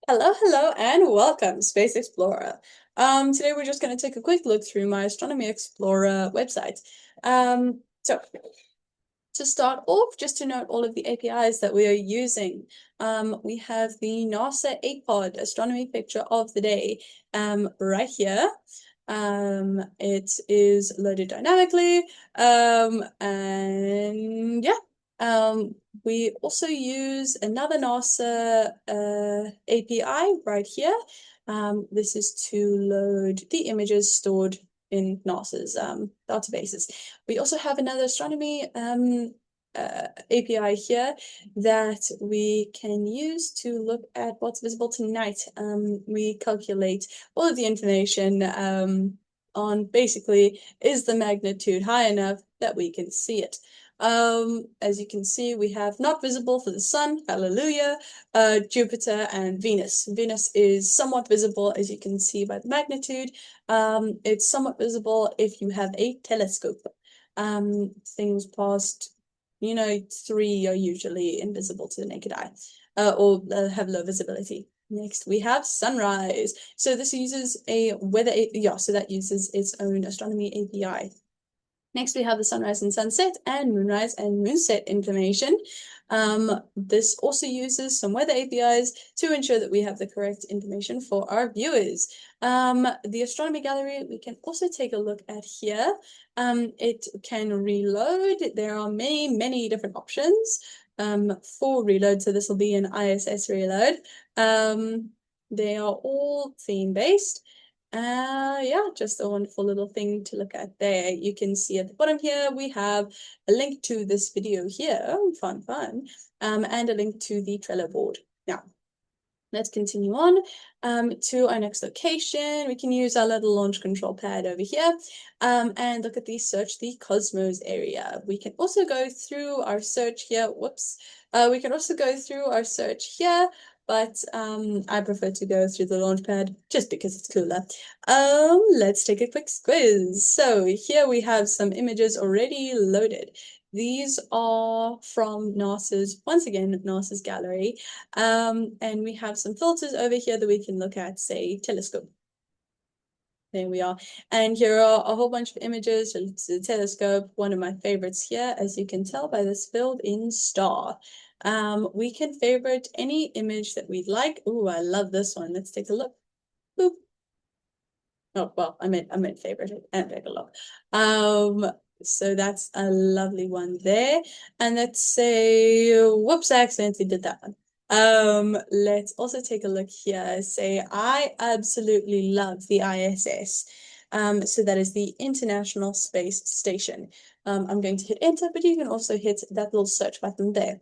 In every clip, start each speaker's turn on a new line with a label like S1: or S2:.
S1: Hello, and welcome, Space Explorer. Today we're just going to take a quick look through my Astronomy Explorer website. So to start off, just to note all of the APIs that we are using. We have the NASA APOD Astronomy Picture of the Day right here. It is loaded dynamically, and yeah. We also use another NASA API right here. This is to load the images stored in NASA's databases. We also have another astronomy API here that we can use to look at what's visible tonight. We calculate all of the information on basically, is the magnitude high enough that we can see it? As you can see, we have not visible for the sun, hallelujah, Jupiter and Venus. Venus is somewhat visible, as you can see by the magnitude. It's somewhat visible if you have a telescope. Things past, 3 are usually invisible to the naked eye, or have low visibility. Next, we have sunrise. So this uses a weather, so that uses its own astronomy API. Next, we have the sunrise and sunset and moonrise and moonset information. This also uses some weather APIs to ensure that we have the correct information for our viewers. The astronomy gallery, we can also take a look at here. It can reload. There are many different options for reload. So this will be an ISS reload. They are all theme-based. Yeah, just a wonderful little thing to look at there. You can see at the bottom here, we have a link to this video here, fun, and a link to the Trello board. Now, let's continue on to our next location. We can use our little launch control pad over here and look at the search the cosmos area. We can also go through our search here. Whoops. We can also go through our search here, but I prefer to go through the launch pad just because it's cooler. Let's take a quick quiz. So here we have some images already loaded. These are from NASA's, once again, NASA's gallery. And we have some filters over here that we can look at, say, telescope. There we are. And here are a whole bunch of images related to the telescope. One of my favorites here, as you can tell by this filled-in star. We can favorite any image that we'd like. Ooh, I love this one. Let's take a look. Boop. Oh, well, I meant favorite it and take a look. So that's a lovely one there. And let's say, whoops, I accidentally did that one. Let's also take a look here. Say, I absolutely love the ISS. So that is the International Space Station. I'm going to hit enter, but you can also hit that little search button there.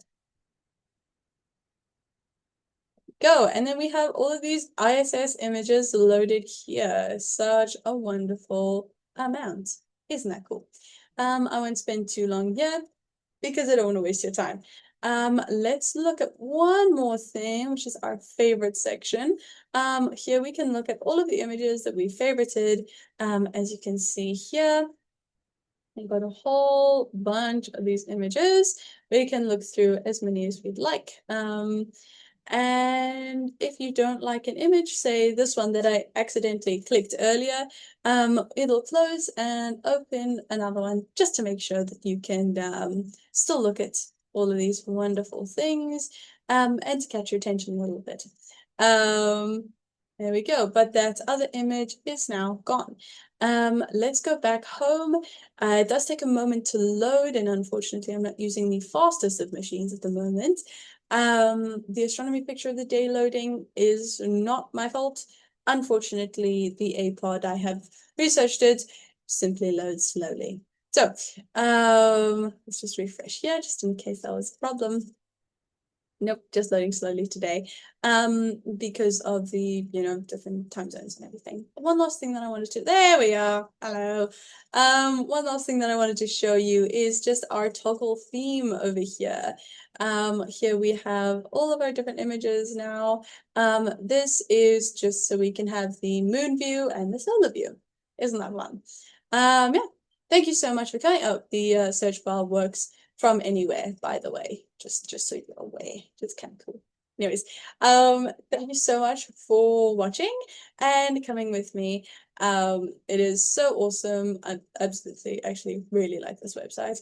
S1: Go. And then we have all of these ISS images loaded here. Such a wonderful amount. Isn't that cool? I won't spend too long here because I don't want to waste your time. Let's look at one more thing, which is our favorite section. Here we can look at all of the images that we favorited. As you can see here, we've got a whole bunch of these images. We can look through as many as we'd like. And if you don't like an image, say this one that I accidentally clicked earlier, it'll close and open another one just to make sure that you can still look at all of these wonderful things and to catch your attention a little bit. There we go. But that other image is now gone. Let's go back home. It does take a moment to load, and unfortunately, I'm not using the fastest of machines at the moment. The astronomy picture of the day loading is not my fault. Unfortunately, the APOD, I have researched it, simply loads slowly. So, let's just refresh here, just in case that was a problem. Nope, just loading slowly today because of the, different time zones and everything. One last thing that I wanted to, there we are, hello. One last thing that I wanted to show you is just our toggle theme over here. Here we have all of our different images now. This is just so we can have the moon view and the solar view. Isn't that fun? Yeah, thank you so much for coming. Oh, the search bar works from anywhere, by the way, just so you're aware. It's kind of cool. Anyways, thank you so much for watching and coming with me. It is so awesome. I absolutely actually really like this website.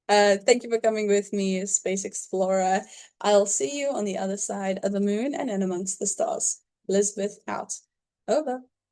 S1: Thank you for coming with me, Space Explorer. I'll see you on the other side of the moon and in amongst the stars. Elizabeth out. Over.